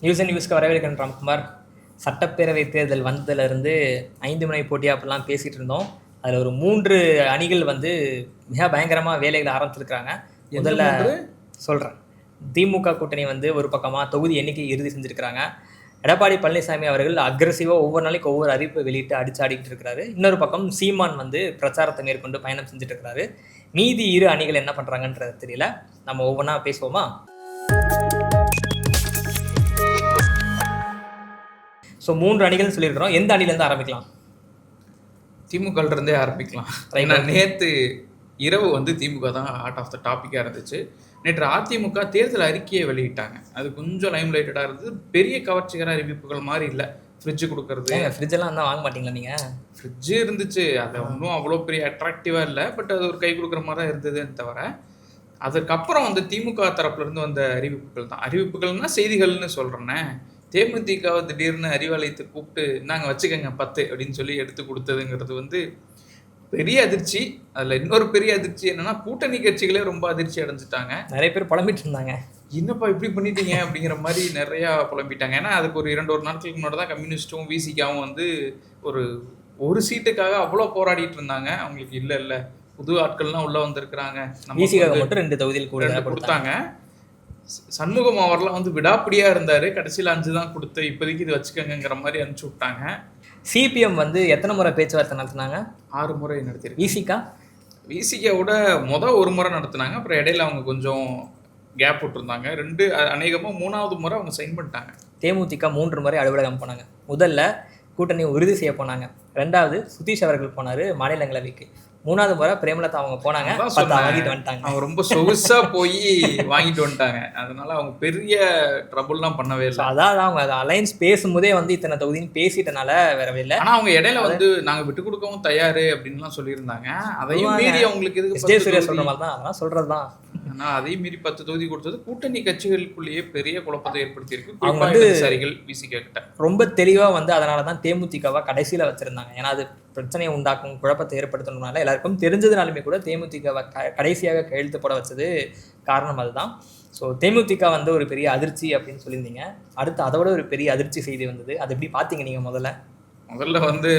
News and நியூஸ்க்கு வரவேற்கிறேன் ராம்குமார். சட்டப்பேரவை தேர்தல் வந்ததுலேருந்து 5 முனை போட்டியாக அப்படிலாம் பேசிகிட்டு இருந்தோம். அதில் ஒரு 3 அணிகள் வந்து மிக பயங்கரமாக வேலைகளை ஆரம்பிச்சிருக்கிறாங்க. முதல்ல சொல்கிறேன், திமுக கூட்டணி வந்து ஒரு பக்கமாக தொகுதி எண்ணிக்கை இறுதி செஞ்சுருக்கிறாங்க. எடப்பாடி பழனிசாமி அவர்கள் அக்ரெசிவாக ஒவ்வொரு நாளைக்கு ஒவ்வொரு அறிவிப்பை வெளியிட்டு அடிச்சுட்டு இருக்கிறாரு. இன்னொரு பக்கம் சீமான் வந்து பிரச்சாரத்தை மேற்கொண்டு பயணம் செஞ்சுட்டு இருக்கிறாரு. மீதி 2 அணிகள் என்ன பண்ணுறாங்கன்றது தெரியல. நம்ம ஒவ்வொன்றா பேசுவோமா? ஸோ 3 அணிகள் சொல்லியிருக்கிறோம். எந்த அணிலேருந்து ஆரம்பிக்கலாம்? திமுகலேருந்தே ஆரம்பிக்கலாம். ஏன்னா நேற்று இரவு வந்து திமுக தான் ஹார்ட் ஆஃப் த டாப்பிக்காக இருந்துச்சு. நேற்று அதிமுக தேர்தல் அறிக்கையை வெளியிட்டாங்க. அது கொஞ்சம் லைம் லைட்டடாக இருந்தது. பெரிய கவர்ச்சிகர அறிவிப்புகள் மாதிரி இல்லை. ஃப்ரிட்ஜு கொடுக்கறது, ஃப்ரிட்ஜெல்லாம் தான் வாங்க மாட்டீங்களா நீங்கள்? ஃப்ரிட்ஜு இருந்துச்சு, அது ஒன்றும் அவ்வளோ பெரிய அட்ராக்டிவாக இல்லை. பட் அது ஒரு கை கொடுக்குற மாதிரி தான் இருந்ததுன்னு தவிர, அதுக்கப்புறம் வந்து திமுக தரப்புலேருந்து வந்த அறிவிப்புகள் தான். அறிவிப்புகள்னால் செய்திகள்னு சொல்கிறேன்னே. தேமுதிகவை திடீர்னு அறிவாலயத்தை கூப்பிட்டு நாங்கள் வச்சுக்கோங்க 10 அப்படின்னு சொல்லி எடுத்து கொடுத்ததுங்கிறது வந்து பெரிய அதிர்ச்சி. அதில் இன்னொரு பெரிய அதிர்ச்சி என்னன்னா, கூட்டணி கட்சிகளே ரொம்ப அதிர்ச்சி அடைஞ்சிட்டாங்க. நிறைய பேர் புலம்பிட்டு இருந்தாங்க, என்னப்பா இப்படி பண்ணிட்டீங்க அப்படிங்கிற மாதிரி நிறையா புலம்பிட்டாங்க. ஏன்னா அதுக்கு ஒரு 2 நாட்களுக்கு முன்னாடி தான் கம்யூனிஸ்ட்டும் விசிகாவும் வந்து ஒரு சீட்டுக்காக அவ்வளோ போராடிட்டு இருந்தாங்க. அவங்களுக்கு இல்லை புது ஆட்கள்லாம் உள்ளே வந்திருக்கிறாங்க, மட்டும் 2 தொகுதியில் கூட கொடுத்தாங்க. சண்முகம் அவர்லாம் வந்து விடாப்பிடியாக இருந்தார். கடைசியில் 5 தான் கொடுத்து இப்போதைக்கு இது வச்சுக்கோங்கிற மாதிரி அனுப்பிச்சி விட்டாங்க. சிபிஎம் வந்து எத்தனை முறை பேச்சுவார்த்தை நடத்தினாங்க? 6 முறை நடத்திருக்கு. விசிகாவோட ஒரு முறை நடத்தினாங்க. அப்புறம் இடையில அவங்க கொஞ்சம் கேப் விட்டுருந்தாங்க. 2 அநேகமாக 3வது முறை அவங்க சைன் பண்ணிட்டாங்க. தேமுதிக 3 முறை அலுவலகம் போனாங்க. முதல்ல கூட்டணி உறுதி செய்ய போனாங்க. 2வது சுதீஷ் அவர்கள் போனார் மாநிலங்களவைக்கு. 3வது முறை பிரேமலதா அவங்க போனாங்க, வாங்கிட்டு வந்துட்டாங்க. அவங்க ரொம்ப சொகுசா போய் வாங்கிட்டு வந்துட்டாங்க. அதனால அவங்க பெரிய ட்ரபுள்லாம் பண்ணவே இல்லை. அதாவது அவங்க அலைன்ஸ் பேசும்போதே வந்து இத்தனை தொகுதின்னு பேசிட்டனால வரவே இல்லை. ஆனால் அவங்க இடையில வந்து நாங்கள் விட்டு கொடுக்கவும் தயார் அப்படின்லாம் சொல்லியிருந்தாங்க. அதையும் மீறி அவங்களுக்கு எதுக்கு சொல்ற மாதிரி தான் அதெல்லாம் சொல்றது தான். ஆனால் அதையும் மீறி 10 தொகுதி கொடுத்தது கூட்டணி கட்சிகளுக்குள்ளேயே பெரிய குழப்பத்தை ஏற்படுத்தியிருக்கு. அவங்க வந்து சரிகள் விசிக கிட்ட ரொம்ப தெளிவாக வந்து அதனால தான் தேமுதிகவை கடைசியில் வச்சிருந்தாங்க. ஏன்னா அது பிரச்சனையை உண்டாக்கும், குழப்பத்தை ஏற்படுத்தணும்னால எல்லாருக்கும் தெரிஞ்சதுனாலுமே கூட தேமுதிகவை கடைசியாக கையெழுத்து போட வச்சது காரணம் அதுதான். ஸோ தேமுதிக வந்து ஒரு பெரிய அதிர்ச்சி அப்படின்னு சொல்லியிருந்தீங்க. அடுத்து அதை விட ஒரு பெரிய அதிர்ச்சி செய்தி வந்தது. அது எப்படி பார்த்தீங்க நீங்கள்? முதல்ல வந்து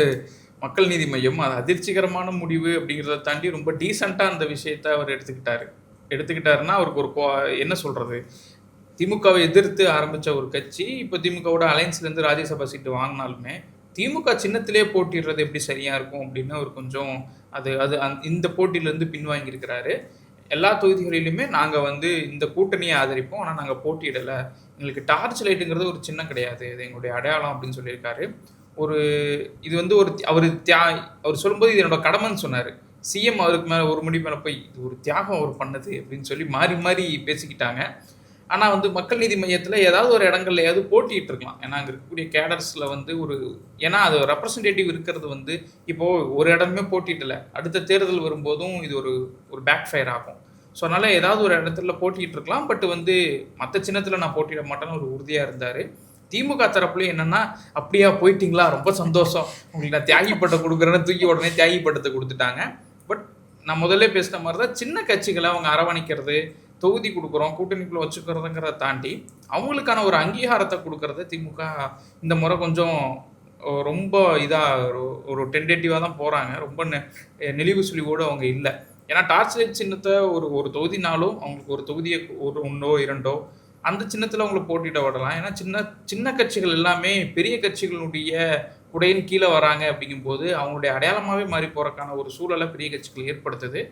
மக்கள் நீதி மையம் அது அதிர்ச்சிகரமான முடிவு அப்படிங்கிறத தாண்டி ரொம்ப டீசெண்டாக அந்த விஷயத்தை அவர் எடுத்துக்கிட்டாருன்னா அவருக்கு ஒரு என்ன சொல்கிறது, திமுகவை எதிர்த்து ஆரம்பித்த ஒரு கட்சி இப்போ திமுகவோட அலைன்ஸ்லேருந்து ராஜ்யசபா சீட்டு வாங்கினாலுமே திமுக சின்னத்திலே போட்டிடுறது எப்படி சரியாக இருக்கும் அப்படின்னு அவர் கொஞ்சம் இந்த போட்டியிலேருந்து பின்வாங்கியிருக்கிறாரு. எல்லா தொகுதிகளிலுமே நாங்கள் வந்து இந்த கூட்டணியை ஆதரிப்போம், ஆனால் நாங்கள் போட்டியிடலை, எங்களுக்கு டார்ச் லைட்டுங்கிறது ஒரு சின்னம் கிடையாது, இது எங்களுடைய அடையாளம் அப்படின்னு சொல்லியிருக்காரு. இது வந்து அவர் சொல்லும்போது இது என்னோட கடமைன்னு சொன்னார். சிஎம் அவருக்கு மேலே ஒரு முடி மேலே போய் இது ஒரு தியாகம் அவர் பண்ணது அப்படின்னு சொல்லி மாறி பேசிக்கிட்டாங்க. ஆனால் வந்து மக்கள் நீதி மையத்தில் ஏதாவது ஒரு இடங்கள்லையாவது போட்டிட்டு இருக்கலாம். ஏன்னா அங்கே இருக்கக்கூடிய கேடர்ஸில் வந்து ஏன்னா அது ரெப்ரசன்டேட்டிவ் இருக்கிறது வந்து இப்போது ஒரு இடமே போட்டியிடலை, அடுத்த தேர்தல் வரும்போதும் இது ஒரு பேக் ஃபயர் ஆகும். ஸோ அதனால் ஏதாவது ஒரு இடத்துல போட்டிகிட்டு இருக்கலாம். பட் வந்து மற்ற சின்னத்தில் நான் போட்டியிட மாட்டேன்னு ஒரு உறுதியாக இருந்தார். திமுக தரப்புலையும் என்னென்னா, அப்படியா போயிட்டீங்களா, ரொம்ப சந்தோஷம், உங்களுக்கு நான் தியாகி பட்டம் கொடுக்குறேன்னு தூக்கி உடனே தியாகி பட்டத்தை கொடுத்துட்டாங்க. பட் நான் முதல்ல பேசின மாதிரி தான் சின்ன கட்சிகளை அவங்க அரவணைக்கிறது, தொகுதி கொடுக்குறோம், கூட்டணிக்குள்ளே வச்சுக்கிறதுங்கிறத தாண்டி அவங்களுக்கான ஒரு அங்கீகாரத்தை கொடுக்கறத திமுக இந்த முறை கொஞ்சம் ரொம்ப இதாக ஒரு டென்டேட்டிவாக தான் போகிறாங்க. ரொம்ப நெளிவு சுழிவோடு அவங்க இல்லை. ஏன்னா டார்ச் லைட் சின்னத்தை ஒரு தொகுதினாலும் அவங்களுக்கு ஒரு தொகுதியை 1ஓ 2ஓ அந்த சின்னத்தில் அவங்களை போட்டியிட விடலாம். ஏன்னா சின்ன கட்சிகள் எல்லாமே பெரிய கட்சிகளுடைய குடையின் கீழே வராங்க. அப்படிங்கும்போது அவங்களுடைய அடையாளமாகவே மாறி போகிறக்கான ஒரு சூழலை பெரிய கட்சிகள் ஏற்படுத்துது.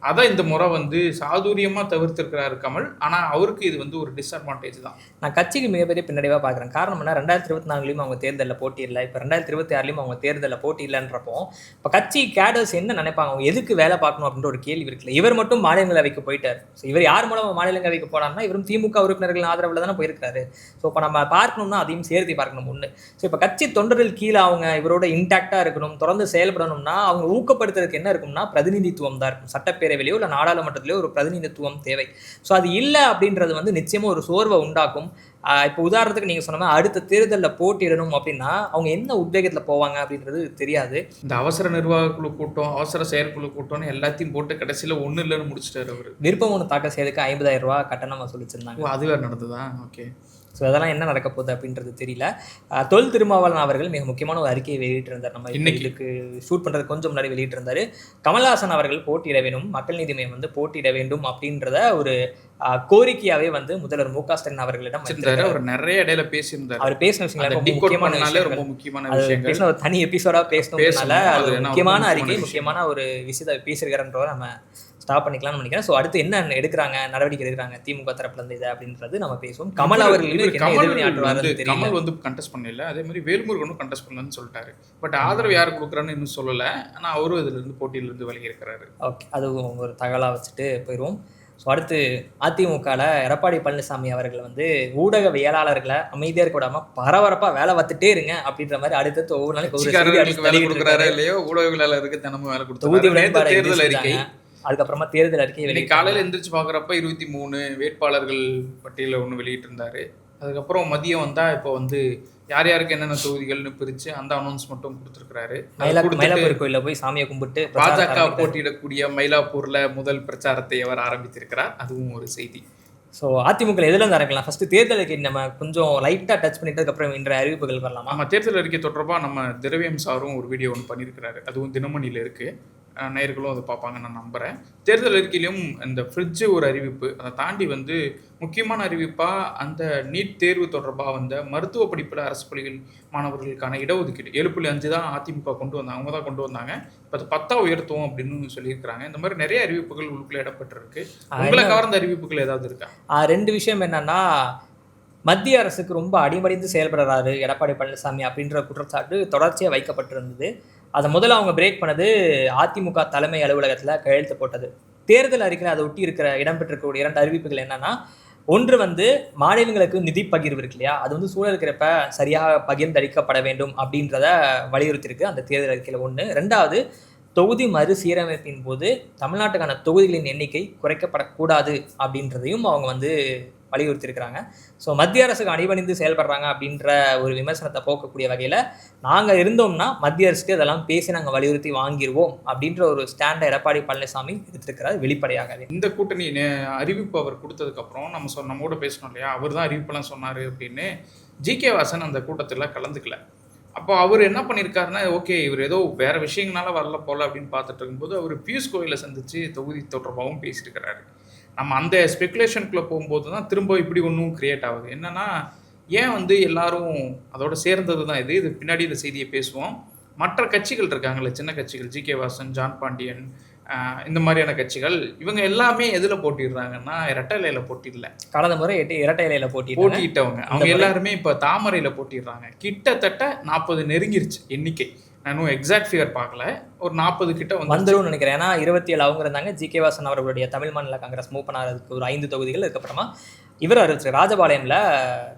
அதை இந்த முறை வந்து சாதுரியமாக தவிர்த்திருக்கிறாரு கமல். ஆனால் அவருக்கு இது வந்து ஒரு டிஸ்அட்வான்டேஜ் தான். நான் கட்சிக்கு மிகப்பெரிய பின்னடைவாக பார்க்குறேன். காரணம் என்ன, 2024 அவங்க தேர்தலில் போட்டியிடலை, இப்போ 2026 அவங்க தேர்தலில் போட்டியில்லைன்றப்போ இப்போ கட்சி கேடர்ஸ் என்ன நினைப்பாங்க, அவங்க எதுக்கு வேலை பார்க்கணும் அப்படின்ற ஒரு கேள்வி இருக்குல்ல. இவர் மட்டும் மாநிலங்களவைக்கு போயிட்டார். ஸோ இவர் யார் மூலமாக மாநிலங்களவைக்கு போனார்னா இவரும் திமுக உறுப்பினர்கள் ஆதரவில் தானே போயிருக்காரு. ஸோ இப்போ நம்ம பார்க்கணும்னா அதையும் சேர்த்து பார்க்கணும் ஒன்று. ஸோ இப்போ கட்சி தொண்டர்கள் கீழே அவங்க இவரோட இன்டாக்டாக இருக்கணும், தொடர்ந்து செயல்படணும்னா அவங்க ஊக்கப்படுத்துறதுக்கு என்ன இருக்கும்னா பிரதிநிதித்துவம் தான் இருக்கும். சட்டப்பேரவையிலையோ இல்லை நாடாளுமன்றத்திலேயோ ஒரு பிரதிநிதித்துவம் தேவை. ஸோ அது இல்லை அப்படின்றது வந்து நிச்சயமாக ஒரு சோர்வை உண்டாக்கும். இப்போ உதாரணத்துக்கு நீங்கள் சொன்ன அடுத்த தேர்தலில் போட்டியிடணும் அப்படின்னா அவங்க என்ன உத்வேகத்தில் போவாங்க அப்படின்றது தெரியாது. இந்த அவசர நிர்வாக குழு கூட்டம், அவசர செயற்குழு கூட்டம்னு எல்லாத்தையும் போட்டு கடைசியில் ஒன்றும் இல்லைன்னு முடிச்சிட்டாரு அவர். விருப்பம் ஒன்று தாக்கல் செய்யறதுக்கு 50,000 ரூபா கட்டணம் வசூலிச்சிருந்தாங்க. அது வேறு நடந்ததா? ஓகே. ஸோ அதெல்லாம் என்ன நடக்க போகுது அப்படின்றது தெரியல. தொல் திருமாவளவன் அவர்கள் மிக முக்கியமான ஒரு அறிக்கையை வெளியிட்டிருந்தார். நம்ம இதுக்கு ஷூட் பண்ணுறது கொஞ்சம் முன்னாடி வெளியிட்டிருந்தார். கமல்ஹாசன் அவர்கள் போட்டியிட வேண்டும், மக்கள் நீதி மையம் வந்து போட்டியிட வேண்டும் அப்படின்றத ஒரு கோரிக்கையாவே வந்து முதல்வர் மு க ஸ்டாலின் அவர்களிடம் அவர் நிறைய இடையில பேசியிருந்தார். அவர் பேசின விஷயங்கள் ரொம்ப முக்கியமான விஷயங்கள், ஒரு தனி எபிசோடா பேசணும்னால அது முக்கியமான அறிக்கை, முக்கியமான ஒரு விஷயத்தை பேசியிருக்காருன்றத நம்ம ஸ்டாப் பண்ணிக்கலாம்னு நினைக்கிறேன். ஸோ அடுத்து என்ன எடுக்கிறாங்க, நடவடிக்கை எடுக்கிறாங்க திமுக தரப்புல இருந்து இதை அப்படின்றது நம்ம பேசுவோம். கமல் அவர்களுக்கு கமல் வந்து கண்டெஸ்ட் பண்ணல, அதே மாதிரி வேல்முருகனும் கண்டெஸ்ட் பண்ணலன்னு சொல்லிட்டாரு. பட் ஆதரவு யாரு கொடுக்குறான்னு இன்னும் சொல்லல. ஆனா அவரும் இதுல இருந்து போட்டியில இருந்து விலகி இருக்கிறாரு. ஓகே, அது ஒரு தகவலா வச்சுட்டு போயிடுவோம். ஸோ அடுத்து அதிமுகவில் எடப்பாடி பழனிசாமி அவர்கள் வந்து ஊடகவியலாளர்களை அமைதியாக இருக்க விடாம பரபரப்பாக வேலை பார்த்துட்டே இருங்க அப்படின்ற மாதிரி அடுத்தது ஒவ்வொரு நாளைக்கு வேலை கொடுக்குறாரு இல்லையோ, ஊடகவியலாளருக்கு தினமும் வேலை கொடுத்து தேர்தல் அறிக்கை, அதுக்கப்புறமா தேர்தல் அறிக்கை காலையில் எந்திரிச்சு பார்க்குறப்ப 23 வேட்பாளர்கள் பட்டியலில் ஒன்று வெளியிட்டு இருந்தாரு. அதுக்கப்புறம் மதியம் வந்தா இப்போ வந்து யார் யாருக்கு என்னென்ன தொகுதிகள்னு பிரிச்சு அந்த அனௌன்ஸ் மட்டும் கொடுத்துருக்காரு. மயிலாப்பூர் கோயிலில் போய் சாமியை கும்பிட்டு பாஜக போட்டியிடக்கூடிய மயிலாப்பூர்ல முதல் பிரச்சாரத்தை அவர் ஆரம்பித்திருக்கிறார். அதுவும் ஒரு செய்தி. ஸோ அதிமுக எதுல இருந்து ஆரம்பிக்கலாம்? ஃபர்ஸ்ட் தேர்தல் அறிக்கை நம்ம கொஞ்சம் லைட்டாக டச் பண்ணிட்டு அப்புறம் இன்றைய அறிவிப்புகள் வரலாமா? நம்ம தேர்தல் அறிக்கை தொடர்பாக நம்ம திரவியம் சாரும் ஒரு வீடியோ ஒன்று பண்ணியிருக்கிறாரு. அதுவும் தினமணியில் இருக்கு, நேயர்களும் அதை பார்ப்பாங்க நான் நம்புகிறேன். தேர்தல் அறிக்கையிலும் இந்த ஃப்ரிட்ஜு ஒரு அறிவிப்பு, அதை தாண்டி வந்து முக்கியமான அறிவிப்பாக அந்த நீட் தேர்வு தொடர்பாக வந்த மருத்துவ படிப்பில் அரசு பள்ளிகள் மாணவர்களுக்கான இடஒதுக்கீடு 7.5 தான் அதிமுக கொண்டு வந்தாங்க, அவங்க தான் கொண்டு வந்தாங்க. இப்போ அது 10 உயர்த்துவோம் அப்படின்னு சொல்லியிருக்கிறாங்க. இந்த மாதிரி நிறைய அறிவிப்புகள் உள்ளுக்குள்ள இடம்பெற்றிருக்கு. உங்களை கவர்ந்த அறிவிப்புகள் ஏதாவது இருக்கா? 2 விஷயம் என்னன்னா, மத்திய அரசுக்கு ரொம்ப அடிமடிந்து செயல்படுறாரு எடப்பாடி பழனிசாமி அப்படின்ற குற்றச்சாட்டு தொடர்ச்சியாக வைக்கப்பட்டிருந்தது. அதை முதல்ல அவங்க பிரேக் பண்ணது அதிமுக தலைமை அலுவலகத்தில் கையெழுத்து போட்டது. தேர்தல் அறிக்கையில் அதை ஒட்டி இருக்கிற இடம்பெற்றிருக்கக்கூடிய 2 அறிவிப்புகள் என்னன்னா, ஒன்று வந்து மாநிலங்களுக்கு நிதி பகிர்வு இருக்கு இல்லையா, அது வந்து சூழல் இருக்கிறப்ப சரியாக பகிர்ந்தளிக்கப்பட வேண்டும் அப்படின்றத வலியுறுத்தியிருக்கு அந்த தேர்தல் அறிக்கையில் ஒன்று. 2வது, தொகுதி மறுசீரமைப்பின் போது தமிழ்நாட்டுக்கான தொகுதிகளின் எண்ணிக்கை குறைக்கப்படக்கூடாது அப்படின்றதையும் அவங்க வந்து வலியுறுத்தியிருக்கிறாங்க. ஸோ மத்திய அரசுக்கு அடிபணிந்து செயல்படுறாங்க அப்படின்ற ஒரு விமர்சனத்தை போக்கக்கூடிய வகையில் நாங்கள் இருந்தோம்னா மத்திய அரசுக்கு இதெல்லாம் பேசி நாங்கள் வலியுறுத்தி வாங்கிடுவோம் அப்படின்ற ஒரு ஸ்டாண்டை எடப்பாடி பழனிசாமி எடுத்திருக்கிறார் வெளிப்படையாகவே. இந்த கூட்டணி அறிவிப்பு அவர் கொடுத்ததுக்கப்புறம் நம்ம கூட பேசணும் இல்லையா, அவர் தான் அறிவிப்பெல்லாம் சொன்னார் அப்படின்னு. ஜி.கே. வாசன் அந்த கூட்டத்தில் கலந்துக்கல. அப்போ அவர் என்ன பண்ணியிருக்காருன்னா, ஓகே இவர் ஏதோ வேறு விஷயங்களால வரல போல அப்படின்னு பார்த்துட்டு இருக்கும்போது அவர் பியூஷ் கோயலை சந்தித்து தொகுதி தொடர்பாகவும் பேசியிருக்கிறாரு. நம்ம அந்த ஸ்பெகுலேஷனுக்குள்ளே போகும்போது தான் திரும்ப இப்படி ஒன்றும் கிரியேட் ஆகுது. என்னென்னா, ஏன் வந்து எல்லாரும் அதோட சேர்ந்தது தான் இது பின்னாடி இந்த செய்தியை பேசுவோம். மற்ற கட்சிகள் இருக்காங்கல்ல, சின்ன கட்சிகள், ஜி.கே. வாசன், ஜான் பாண்டியன், இந்த மாதிரியான கட்சிகள், இவங்க எல்லாமே எதில் போட்டிடுறாங்கன்னா இரட்டை இலையில போட்டிடல. கடந்த முறை இரட்டை இலையில போட்டிட்டவங்க அவங்க எல்லாருமே இப்போ தாமரையில் போட்டிடுறாங்க. கிட்டத்தட்ட 40 நெருங்கிருச்சு எண்ணிக்கை. நான் எக்ஸாக்ட் ஃபிகர் பார்க்கல, ஒரு 40 கிட்ட வந்துடும் நினைக்கிறேன். ஏன்னா 27 அவங்க இருந்தாங்க. ஜி.கே. வாசன் அவர்களுடைய தமிழ் மாநில காங்கிரஸ் மூவ் பண்ணாததுக்கு ஒரு 5 தொகுதிகள். அதுக்கப்புறமா இவர் அறிவிச்சு ராஜபாளையம்ல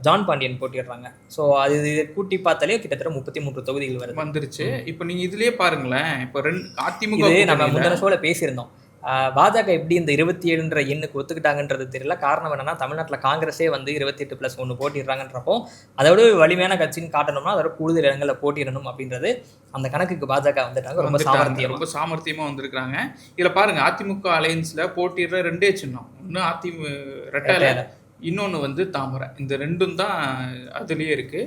ஜான் பாண்டியன் போட்டிடுறாங்க. ஸோ அது கூட்டி பார்த்தாலே கிட்டத்தட்ட 33 தொகுதிகள் வந்துருச்சு. இப்போ நீங்க இதுலயே பாருங்களேன், இப்போ அதிமுக நம்ம முந்தின ஷோல பேசியிருந்தோம். பாஜக எப்படி இந்த 27ன்ற எண்ணுக்கு ஒத்துக்கிட்டாங்கன்றது தெரியல. காரணம் என்னன்னா, தமிழ்நாட்டில் காங்கிரஸே வந்து 28+1 போட்டிடுறாங்கன்றப்போ அதோட வலிமையான கட்சின்னு காட்டணும்னா அதோட கூடுதல் இடங்களில் போட்டிடணும் அப்படின்றது அந்த கணக்குக்கு பாஜக வந்துட்டாங்க. ரொம்ப சாமர்த்தியமா வந்திருக்காங்க. இதுல பாருங்க, அதிமுக அலையன்ஸ்ல போட்டிடுற 2 சின்னம், ஒன்று அதிமுக ரெட்டை, இன்னொன்று வந்து தாமரை. இந்த 2 தான் அதுலேயே இருக்கு.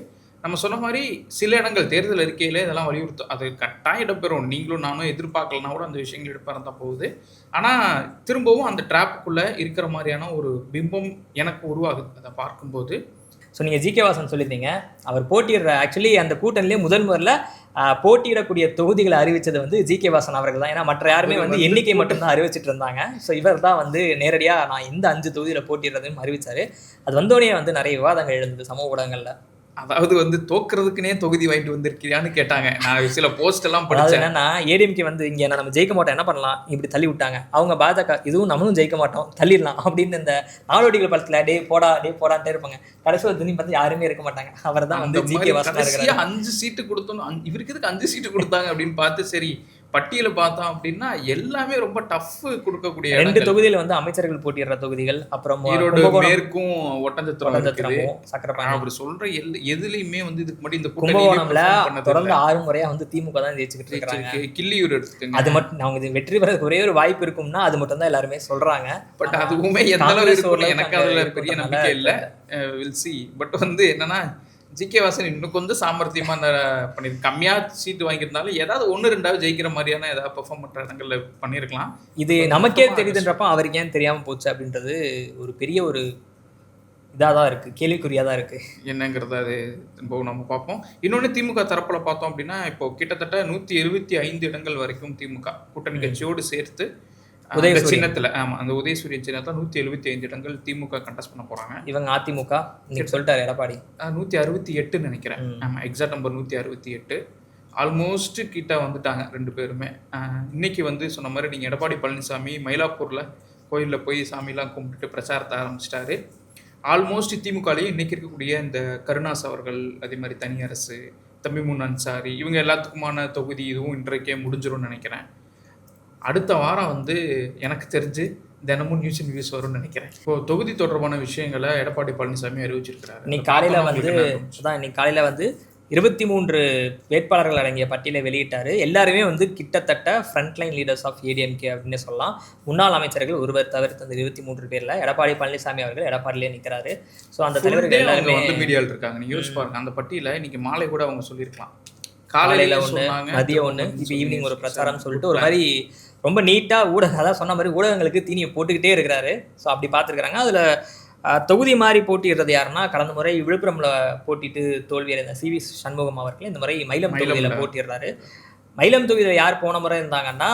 நம்ம சொன்ன மாதிரி சில இடங்கள் தேர்தல் அறிக்கையில் இதெல்லாம் வலியுறுத்தும். அது கட்டாயம் இடம்பெறும். நீங்களும் நானும் எதிர்பார்க்கலனா கூட அந்த விஷயங்கள் எடுப்பாருந்தான் போகுது. ஆனால் திரும்பவும் அந்த ட்ராப்புக்குள்ளே இருக்கிற மாதிரியான ஒரு பிம்பம் எனக்கு உருவாகுது அதை பார்க்கும்போது. ஸோ நீங்கள் ஜி.கே. வாசன் சொல்லியிருந்தீங்க, அவர் போட்டியிடுற ஆக்சுவலி அந்த கூட்டணிலே முதல் முறையில் போட்டியிடக்கூடிய தொகுதிகளை அறிவித்தது வந்து ஜி.கே. வாசன் அவர்கள் தான். ஏன்னா மற்ற யாருமே வந்து எண்ணிக்கை மட்டும்தான் அறிவிச்சிட்டு இருந்தாங்க. ஸோ இவர் தான் வந்து நேரடியாக நான் இந்த 5 தொகுதியில் போட்டிடுறதுன்னு அறிவித்தார். அது வந்தோடனே வந்து நிறைய விவாதங்கள் எழுந்தது சமூக ஊடகங்களில். அதாவது வந்து தோக்குறதுக்குனே தொகுதி வாங்கிட்டு வந்திருக்கிறியான்னு கேட்டாங்க. நான் சில போஸ்ட் எல்லாம் படிச்சேன். என்னன்னா, ஏடிஎம்கே வந்து இங்கே நம்ம ஜெயிக்க மாட்டோம், என்ன பண்ணலாம், இப்படி தள்ளி விட்டாங்க. அவங்க பாஜக இதுவும் நம்மளும் ஜெயிக்க மாட்டோம், தள்ளிடலாம் அப்படின்னு இந்த நாடோடிகள் படத்துல டே போடான்ட்டே இருப்பாங்க. கடைசி ஒரு துணி பார்த்து யாருமே இருக்க மாட்டாங்க. அவர் தான் வந்து ஜி.கே. வாசன் 5 சீட்டு கொடுத்தோம். இவருக்கு இதுக்கு 5 சீட்டு கொடுத்தாங்க அப்படின்னு பார்த்து சரி பட்டியலை பார்த்தோம் அப்படின்னா எல்லாமே ரொம்ப டஃப் கொடுக்கக்கூடிய 2 இடங்கள். தொகுதியில வந்து அமைச்சர்கள் போட்டியிடுற தொகுதிகள், அப்புறம் ஈரோடு கும்பகோணம், மேற்கும் ஒட்டஞ்சத்திரம் இருக்குது. ஒட்டஞ்சத்திரமும், சக்கரப்பாணி. அவர் சொல்ற எதுலயுமே வந்து இதுக்கு முன்னாடி இந்த கும்பகோணம்ல கூட்டணி தொடர்ந்து 6 முறையா வந்து திமுக தான் ஜெயிச்சுக்கிட்டு இருக்காங்க. கிள்ளியூர் எடுத்துக்கங்க. அது மட்டும் அவங்க இது வெற்றி பெறதுக்கு ஒரே ஒரு வாய்ப்பு இருக்கும்னா அது மட்டும் தான் எல்லாருமே சொல்றாங்க. பட் அதுவுமே எந்த அளவு காங்கிரஸ் இருக்கும்னு ஓரளவுக்கு எனக்கு அங்க அதுல பெரிய இருக்கிறதுனால நம்பிக்கை இல்ல. Will see. பட் வந்து என்னன்னா ஜி.கே. வாசன் இன்னும் கொஞ்சம் சாமர்த்தியமா பண்ணிருக்கு. கம்மியா சீட்டு வாங்கியிருந்தாலும் ஏதாவது 1-2 ஜெயிக்கிற மாதிரியான ஏதாவது பெர்ஃபார்ம் பண்ற இடங்கள்ல பண்ணிருக்கலாம். இது நமக்கே தெரியுதுன்றப்ப அவருக்கு ஏன் தெரியாம போச்சு அப்படின்றது ஒரு பெரிய ஒரு இதாதான் இருக்கு, கேள்விக்குறியாதான் இருக்கு. என்னங்கிறத அது இப்போ நம்ம பார்ப்போம். இன்னொன்று திமுக தரப்புல பார்த்தோம் அப்படின்னா இப்போ கிட்டத்தட்ட 175 இடங்கள் வரைக்கும் திமுக கூட்டணி கட்சியோடு சேர்த்து சின்னத்துல அந்த உதயசூரியன் சின்னத்துல 175 இடங்கள் திமுக கண்டெஸ்ட் பண்ண போறாங்க. இவங்க அதிமுக இன்னைக்கு சொல்லிட்டாரு எடப்பாடி 168 நினைக்கிறேன். ஆமா, எக்ஸாக்ட் நம்பர் 168. ஆல்மோஸ்ட் கிட்ட வந்துட்டாங்க 2 பேருமே. இன்னைக்கு வந்து சொன்ன மாதிரி நீங்க எடப்பாடி பழனிசாமி மயிலாப்பூர்ல கோயில்ல போய் சாமிலாம் கும்பிட்டுட்டு பிரச்சாரத்தை ஆரம்பிச்சிட்டாரு. ஆல்மோஸ்ட் திமுகலேயே இன்னைக்கு இருக்கக்கூடிய இந்த கருணாஸ் அவர்கள், அதே மாதிரி தனியரசு, தம்பிமுன் அன்சாரி, இவங்க எல்லாத்துக்குமான தொகுதி இதுவும் இன்றைக்கே முடிஞ்சிரும்னு நினைக்கிறேன். அடுத்த வாரம் வந்து எனக்கு தெரிஞ்சு தினமும் நியூஸ் வரும்னு நினைக்கிறேன். இப்போ தொகுதி தொடர்பான விஷயங்களை எடப்பாடி பழனிசாமி அறிவிச்சிருக்கிறாரு. இன்னைக்கு காலையில வந்து 23 வேட்பாளர்கள் அடங்கிய பட்டியலை வெளியிட்டாரு. எல்லாருமே வந்து கிட்டத்தட்ட ஃப்ரண்ட்லைன் லீடர்ஸ் ஆஃப் ஏடிஎம்கே அப்படின்னு சொல்லலாம். முன்னாள் அமைச்சர்கள் ஒருவர் தவிர்த்து அந்த 23 பேர்ல எடப்பாடி பழனிசாமி அவர்கள் எடப்பாடியிலே நிற்கிறாரு. ஸோ அந்த தலைவர்கள் எல்லாருமே வந்து மீடியாவில் இருக்காங்க. நீங்க யோசிச்சு பாருங்க, அந்த பட்டியலை இன்னைக்கு மாலை கூட அவங்க சொல்லியிருக்கலாம். காலையில ஒன்று, மதியம் ஒன்று, இப்போ ஈவினிங் ஒரு பிரச்சாரம் சொல்லிட்டு ஒரு மாதிரி ரொம்ப நீட்டாக அதான் சொன்ன மாதிரி ஊடகங்களுக்கு தீனியை போட்டுக்கிட்டே இருக்கிறாரு. ஸோ அப்படி பார்த்துருக்குறாங்க. அதில் தொகுதி மாதிரி போட்டிடுறது யாருன்னா, கடந்த முறை விழுப்புரம்ல போட்டிட்டு தோல்வியடைந்த சி.வி. சண்முகம் அவர்கள் இந்த முறை மயிலம் தொகுதியில் போட்டிடுறாரு. மயிலம் தொகுதியில் யார் போன முறை இருந்தாங்கன்னா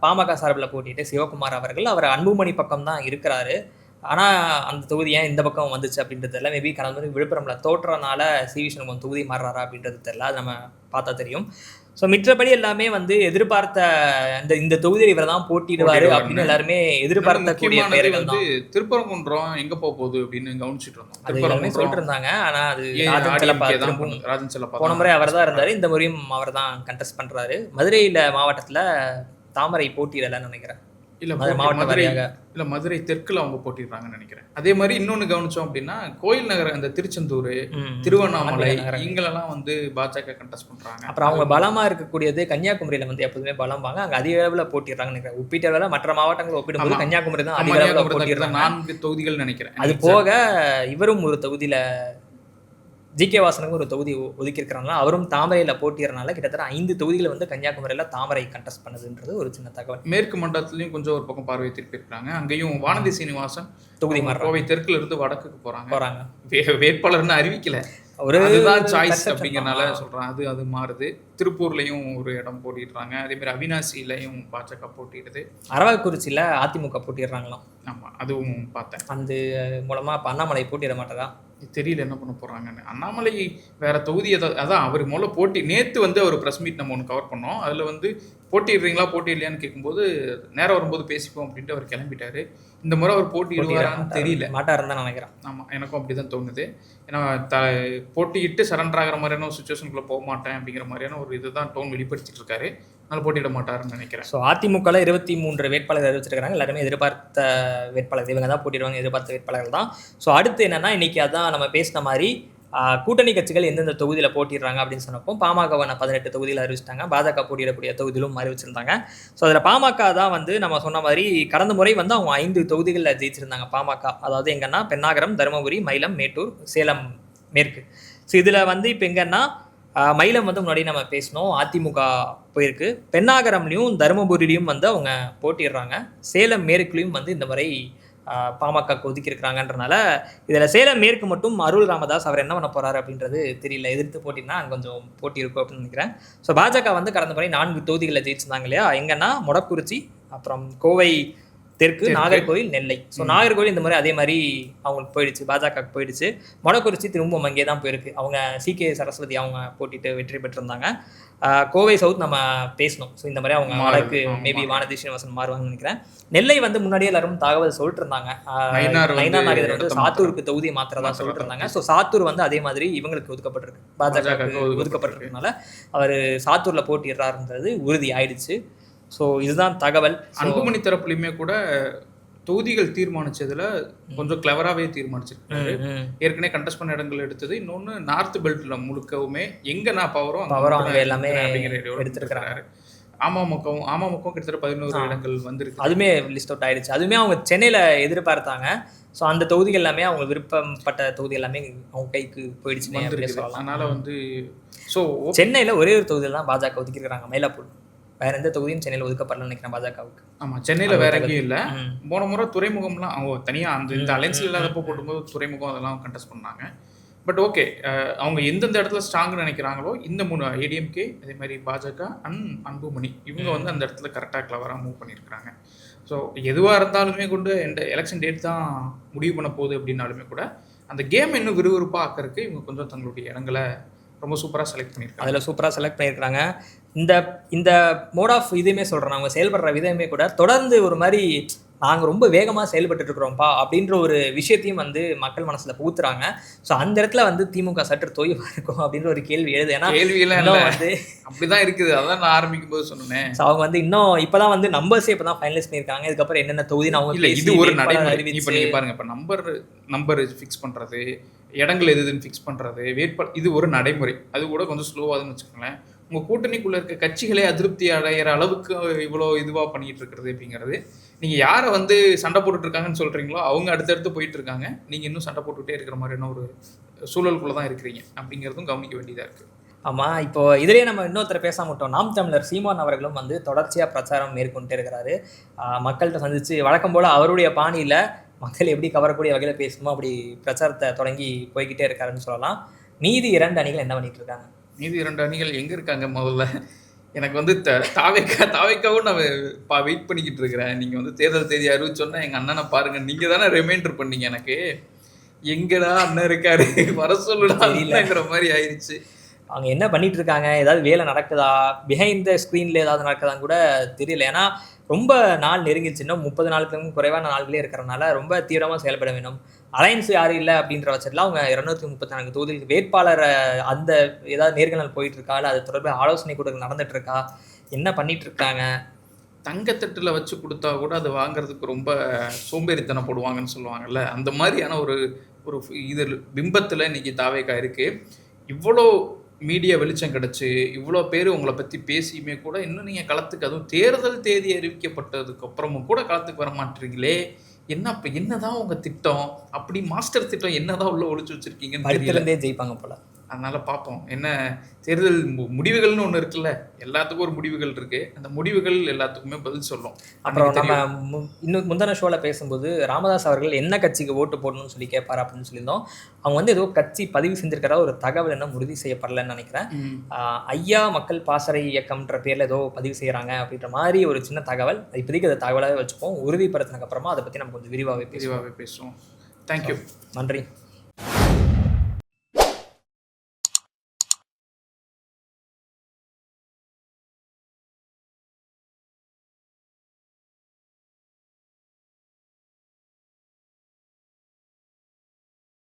பாமக சார்பில் போட்டிட்டு சிவகுமார் அவர்கள். அவர் அன்புமணி பக்கம் தான் இருக்கிறாரு. ஆனால் அந்த தொகுதி ஏன் இந்த பக்கம் வந்துச்சு அப்படின்றது தெரியல. மேபி கடந்த முறை விழுப்புரம்ல தோற்றனால சி.வி. சண்முகம் தொகுதி மாறுறாரா அப்படின்றது தெரியல. அது நம்ம பார்த்தா தெரியும். ஸோ மிற்றபடி எல்லாமே வந்து எதிர்பார்த்த இந்த தொகுதியில் இவர் தான் போட்டிடுவாரு அப்படின்னு எல்லாருமே எதிர்பார்த்தக்கூடிய பேர்கள் தான். திருப்பரங்குன்றம் எங்க போகுது அப்படின்னு கவனிச்சுட்டு இருந்தோம். அது எல்லாமே சொல்லிட்டு இருந்தாங்க. ஆனா அது ராஜன் செல்லப்பா போன முறை அவர் தான் இருந்தாரு, இந்த முறையும் அவர் தான் கண்டெஸ்ட் பண்றாரு. மதுரையில மாவட்டத்துல தாமரை போட்டியிடலன்னு நினைக்கிறேன். இல்ல மதுரை தெற்குல அவங்க போட்டிடுறாங்கன்னு நினைக்கிறேன். அதே மாதிரி இன்னொன்னு கவனிச்சோம் அப்படின்னா கோயில் நகர், அந்த திருச்செந்தூர், திருவண்ணாமலை இங்கெல்லாம் வந்து பாஜக கண்டெஸ்ட் பண்றாங்க. அப்புறம் அவங்க பலமா இருக்கக்கூடியது கன்னியாகுமரியில வந்து எப்போதுமே பலம் வாங்க, அங்க அதிக அளவுல போட்டிடுறாங்கன்னு நினைக்கிறேன். ஒப்பீட்டளவுல மற்ற மாவட்டங்களை ஒப்பிடும்போது கன்னியாகுமரி தான் அதிக அளவுல போட்டிடுறாங்க. 4 தொகுதிகள் நினைக்கிறேன். அது போக இவரும் ஒரு தொகுதியில ஜி.கே. வாசனுக்கு ஒரு தொகுதி ஒதுக்கியிருக்கிறாங்களா, அவரும் தாமரையில் போட்டியறனால கிட்டத்தட்ட 5 தொகுதிகளை வந்து கன்னியாகுமரியில் தாமரை கண்டெஸ்ட் பண்ணுதுன்றது ஒரு சின்ன தகவல். மேற்கு மண்டலத்துலையும் கொஞ்சம் ஒரு பக்கம் பார்வை திருப்பியிருக்காங்க. அங்கேயும் வானதி சீனிவாசன் தொகுதி கோவை தெற்குல இருந்து வடக்குக்கு போறாங்க. வேட்பாளர்னு அறிவிக்கல, அதுதான் சாய்ஸ் அப்படிங்கிறனால சொல்றாங்க. அது மாறுது. திருப்பூர்லயும் ஒரு இடம் போட்டிடுறாங்க. அதே மாதிரி அவினாசிலையும் பாஜக போட்டிடுது. அரவக்குறிச்சியில அதிமுக போட்டிடுறாங்களாம். ஆமா, அதுவும் பார்த்தேன். அந்த மூலமா இப்ப அண்ணாமலை போட்டியிட மாட்டாரா தெரியல, என்ன பண்ண போறாங்கன்னு. அண்ணாமலை வேற தொகுதி அதான் அவர் முதல்ல போட்டி. நேற்று வந்து அவர் ப்ரெஸ் மீட் நம்ம ஒன்று கவர் பண்ணோம். அதில் வந்து போட்டிடுறீங்களா போட்டிடலையான்னு கேட்கும்போது நேரம் வரும்போது பேசிப்போம் அப்படின்ட்டு அவர் கிளம்பிட்டாரு. இந்த முறை அவர் போட்டியிடுவாரான்னு தெரியல, மாட்டாருன்னு தான் நினைக்கிறேன். ஆமாம், எனக்கும் அப்படி தான் தோணுது. ஏன்னா போட்டியிட்டு சரண்டர் ஆகிற மாதிரியான ஒரு சுச்சுவேஷனுக்குள்ள போக மாட்டேன் அப்படிங்கிற மாதிரியான ஒரு இதுதான் டோன் வெளிப்படுத்திட்டு இருக்காரு. அதனால போட்டியிட மாட்டாருன்னு நினைக்கிறேன். ஸோ அதிமுகவில் 23 வேட்பாளர்கள் அறிவிச்சிருக்காங்க. எல்லாருமே எதிர்பார்த்த வேட்பாளர்கள், இவங்க தான் போட்டிடுவாங்க, எதிர்பார்த்த வேட்பாளர்கள் தான். ஸோ அடுத்து என்னன்னா, இன்னைக்கு அதான் நம்ம பேசின மாதிரி கூட்டணி கட்சிகள் எந்தெந்த தொகுதியில் போட்டிடுறாங்க அப்படின்னு சொன்னப்போ பாமகவான 18 தொகுதியில் அறிவிச்சிட்டாங்க. பாஜக போட்டியிடக்கூடிய தொகுதியிலும் அறிவிச்சிருந்தாங்க. ஸோ அதில் பாமக தான் வந்து நம்ம சொன்ன மாதிரி கடந்த முறை வந்து அவங்க 5 தொகுதிகளில் ஜெயிச்சிருந்தாங்க பாமக. அதாவது எங்கன்னா பென்னாகரம், தருமபுரி, மயிலம், மேட்டூர், சேலம் மேற்கு. ஸோ இதில் வந்து இப்போ எங்கன்னா மயிலம் வந்து முன்னாடி நம்ம பேசணும், அதிமுக போயிருக்கு. பென்னாகரம்லையும் தருமபுரியிலையும் வந்து அவங்க போட்டிடுறாங்க. சேலம் மேற்குலையும் வந்து இந்த முறை பாமக ஒதுக்கியிருக்கிறாங்கன்றனால இதில் சேலம் மேற்கு மட்டும் அருள் ராமதாஸ் அவர் என்ன பண்ண போகிறாரு அப்படின்றது தெரியல. எதிர்த்து போட்டினா அங்கே கொஞ்சம் போட்டி இருக்கும் அப்படின்னு நினைக்கிறேன். ஸோ பாஜக வந்து கடந்த முறை 4 தொகுதிகளில் ஜெயிச்சிருந்தாங்க இல்லையா, எங்கன்னா மொடக்குறிச்சி, அப்புறம் கோவை தெற்கு, நாகர்கோவில், நெல்லை. ஸோ நாகர்கோவில் இந்த மாதிரி அதே மாதிரி அவங்களுக்கு போயிடுச்சு, பாஜக போயிடுச்சு. மொடக்குறிச்சி திரும்பவும் அங்கே தான் போயிருக்கு. அவங்க சி.கே. சரஸ்வதி அவங்க போட்டிட்டு வெற்றி பெற்றிருந்தாங்க. கோவை சவுத் நம்ம பேசணும். ஸோ இந்த மாதிரி அவங்க வழக்கு மேபி வானதி சீனிவாசன் மாறுவாங்கன்னு நினைக்கிறேன். நெல்லை வந்து முன்னாடியே எல்லாரும் தகவல் சொல்லிட்டு இருந்தாங்க. நயினார் நாகேந்திரன் வந்து சாத்தூருக்கு தொகுதி மாத்திரதான் சொல்லிட்டு இருந்தாங்க. ஸோ சாத்தூர் வந்து அதே மாதிரி இவங்களுக்கு ஒதுக்கப்பட்டிருக்கு, பாஜக ஒதுக்கப்பட்டிருக்கனால அவர் சாத்தூர்ல போட்டிடுறாருன்றது உறுதி ஆயிடுச்சு. ஸோ இதுதான் தகவல். அன்புமணி தரப்புலையுமே கூட தொகுதிகள் தீர்மானிச்சதுல கொஞ்சம் கிளவராகவே தீர்மானிச்சிருக்காரு. ஏற்கனவே கண்டெஸ்ட் பண்ண இடங்கள் எடுத்தது, இன்னொன்று நார்த் பெல்ட்ல முழுக்கவுமே எங்க நான் பவரோ அவங்க எல்லாமே எடுத்திருக்கிறாரு. அமமுகவும் கிட்டத்தட்ட 11 இடங்கள் வந்திருக்கு. அதுவுமே லிஸ்ட் அவுட் ஆயிடுச்சு. அதுவுமே அவங்க சென்னையில் எதிர்பார்த்தாங்க. ஸோ அந்த தொகுதிகள் எல்லாமே அவங்க விருப்பப்பட்ட தொகுதி எல்லாமே அவங்க கைக்கு போயிடுச்சு. அதனால வந்து ஸோ சென்னையில் ஒரே ஒரு தொகுதியில் தான் பாஜக ஒதுக்கிருக்கிறாங்க, மயிலாப்பூர். வேற எந்த தொகுதியும் சென்னையில் ஒதுக்கப்படலன்னு நினைக்கிறேன் பாஜகவுக்கு. ஆமாம், சென்னையில் வேற எங்கேயும் இல்லை. போன முறை துறைமுகம்லாம் அவங்க தனியாக இந்த அலைன்ஸில் இல்லாதப்போ போடும்போது துறைமுகம் அதெல்லாம் கண்டெஸ்ட் பண்ணாங்க. பட் ஓகே, அவங்க எந்தெந்த இடத்துல ஸ்ட்ராங்னு நினைக்கிறாங்களோ இந்த 3 ஏடிஎம்கே, அதே மாதிரி பாஜக அண்ட் அன்புமணி, இவங்க வந்து அந்த இடத்துல கரெக்டாக கிளவராக மூவ் பண்ணியிருக்கிறாங்க. ஸோ எதுவாக இருந்தாலுமே கொண்டு இந்த எலெக்ஷன் டேட் தான் முடிவு பண்ண போகுது அப்படின்னாலுமே கூட அந்த கேம் இன்னும் விறுவிறுப்பாக ஆக்கிறதுக்கு இவங்க கொஞ்சம் தங்களுடைய இடங்களை ரொம்ப சூப்பராக செலக்ட் பண்ணியிருக்காங்க. அதில் சூப்பராக செலக்ட் பண்ணியிருக்காங்க. இந்த மோட் ஆஃப் இதுவுமே சொல்கிறேன், அவங்க செயல்படுற விதமே கூட தொடர்ந்து ஒரு மாதிரி நாங்கள் ரொம்ப வேகமாக செயல்பட்டு இருக்கிறோம்ப்பா அப்படின்ற ஒரு விஷயத்தையும் வந்து மக்கள் மனசில் பூத்துறாங்க. ஸோ அந்த இடத்துல வந்து திமுக சற்று தொய்வாக இருக்கும் அப்படின்ற ஒரு கேள்வி எழுது. ஏன்னா கேள்வியெல்லாம் வந்து அப்படிதான் இருக்குது. அதான் நான் ஆரம்பிக்கும் போது சொன்னேன். ஸோ அவங்க வந்து இன்னும் இப்போதான் வந்து நம்பர்ஸே இப்போ தான் ஃபைனலைஸ் பண்ணியிருக்காங்க. இதுக்கப்புறம் என்னென்ன தொகுதி அவங்க இல்லை, இது ஒரு நடைமுறை. இப்போ நீங்கள் பாருங்கள், இப்போ நம்பர் ஃபிக்ஸ் பண்ணுறது, இடங்கள் எதுன்னு ஃபிக்ஸ் பண்ணுறது, வேட்பாளர், இது ஒரு நடைமுறை. அது கூட கொஞ்சம் ஸ்லோவாகுதுன்னு வச்சுக்கோங்களேன். உங்கள் கூட்டணிக்குள்ளே இருக்க கட்சிகளே அதிருப்தி அடைகிற அளவுக்கு இவ்வளோ இதுவாக பண்ணிகிட்டு இருக்கிறது அப்படிங்கிறது, நீங்கள் யாரை வந்து சண்டை போட்டுட்ருக்காங்கன்னு சொல்கிறீங்களோ அவங்க அடுத்தடுத்து போயிட்டு இருக்காங்க. நீங்கள் இன்னும் சண்டை போட்டுகிட்டே இருக்கிற மாதிரியான ஒரு சூழலுக்குள்ளே தான் இருக்கிறீங்க அப்படிங்கிறதும் கவனிக்க வேண்டியதாக இருக்குது. ஆமாம், இப்போ இதிலே நம்ம இன்னொருத்தர் பேச மாட்டோம். நாம் தமிழர் சீமான் அவர்களும் வந்து தொடர்ச்சியாக பிரச்சாரம் மேற்கொண்டே இருக்கிறாரு. மக்கள்கிட்ட சந்தித்து வழக்கம் போல் அவருடைய பாணியில் மக்கள் எப்படி கவரக்கூடிய வகையில் பேசணுமோ அப்படி பிரச்சாரத்தை தொடங்கி போய்கிட்டே இருக்காருன்னு சொல்லலாம். மீதி 2 அணிகள் என்ன பண்ணிட்டு இருக்காங்க? மீதி 2 அணிகள் எங்கே இருக்காங்க? முதல்ல எனக்கு வந்து தாவேக்காவும் நான் வெயிட் பண்ணிக்கிட்டு இருக்கிறேன். நீங்கள் வந்து தேர்தல் தேதி அறிவிச்சோன்னா எங்கள் அண்ணனை பாருங்கள், நீங்கள் தானே ரிமைண்டர் பண்ணீங்க எனக்கு. எங்கடா அண்ணன் இருக்காரு, வர சொல்லுடா இல்லைங்கிற மாதிரி ஆயிடுச்சு. அவங்க என்ன பண்ணிட்டு இருக்காங்க, ஏதாவது வேலை நடக்குதா, பிஹைண்ட் த ஸ்க்ரீனில் ஏதாவது நடக்குதான்னு கூட தெரியல. ஏன்னா ரொம்ப நாள் நெருங்கிடுச்சு. இன்னும் 30 நாளுக்கும் குறைவான நாள்களே இருக்கிறனால ரொம்ப தீவிரமாக செயல்பட வேணும். அலைன்ஸ் யாரும் இல்லை அப்படின்ற பட்சத்தில் அவங்க 234 தொகுதிகளுக்கு வேட்பாளர் அந்த ஏதாவது நேர்காணல் போயிட்டு இருக்கா, இல்லை அது தொடர்பாக ஆலோசனை கூட நடந்துட்டு இருக்கா, என்ன பண்ணிட்டு இருக்காங்க? தங்கத்தட்டில் வச்சு கொடுத்தா கூட அது வாங்குறதுக்கு ரொம்ப சோம்பேறித்தனம் போடுவாங்கன்னு சொல்லுவாங்கல்ல, அந்த மாதிரியான ஒரு இது பிம்பத்தில் இன்னைக்கு தாவேக்கா இருக்குது. இவ்வளோ மீடியா வெளிச்சம் கிடச்சி இவ்வளோ பேர் உங்களை பற்றி பேசியுமே கூட இன்னும் நீங்கள் களத்துக்கு, அதுவும் தேர்தல் தேதி அறிவிக்கப்பட்டதுக்கு அப்புறமும் கூட களத்துக்கு வர மாட்டீங்களே. இப்போ என்னதான் உங்கள் திட்டம், அப்படி மாஸ்டர் திட்டம் என்னதான் உள்ள ஒழிச்சு வச்சுருக்கீங்கன்னு தெரியல. ஜெயிப்பாங்க போல. அதனால் பார்ப்போம். என்ன தேர்தல் முடிவுகள்னு ஒன்று இருக்குல்ல, எல்லாத்துக்கும் ஒரு முடிவுகள் இருக்குது. அந்த முடிவுகள் எல்லாத்துக்குமே பதில் சொல்லும். அப்புறம் நம்ம இன்னும் முந்தின ஷோவில் பேசும்போது ராமதாஸ் அவர்கள் என்ன கட்சிக்கு ஓட்டு போடணும்னு சொல்லி கேட்பார் அப்படின்னு சொல்லியிருந்தோம். அவங்க வந்து ஏதோ கட்சி பதிவு செஞ்சிருக்கிற ஒரு தகவல் என்ன உறுதி செய்யப்படலன்னு நினைக்கிறேன். ஐயா மக்கள் பாசறை இயக்கம்ன்ற பேரில் ஏதோ பதிவு செய்கிறாங்க அப்படின்ற மாதிரி ஒரு சின்ன தகவல். இப்போதைக்கு அதை தகவலாகவே வச்சுப்போம். உறுதிப்படுத்தினதுக்கு அப்புறமா அதை பற்றி நம்ம கொஞ்சம் விரிவாகவே பேசுவோம். தேங்க்யூ, நன்றி.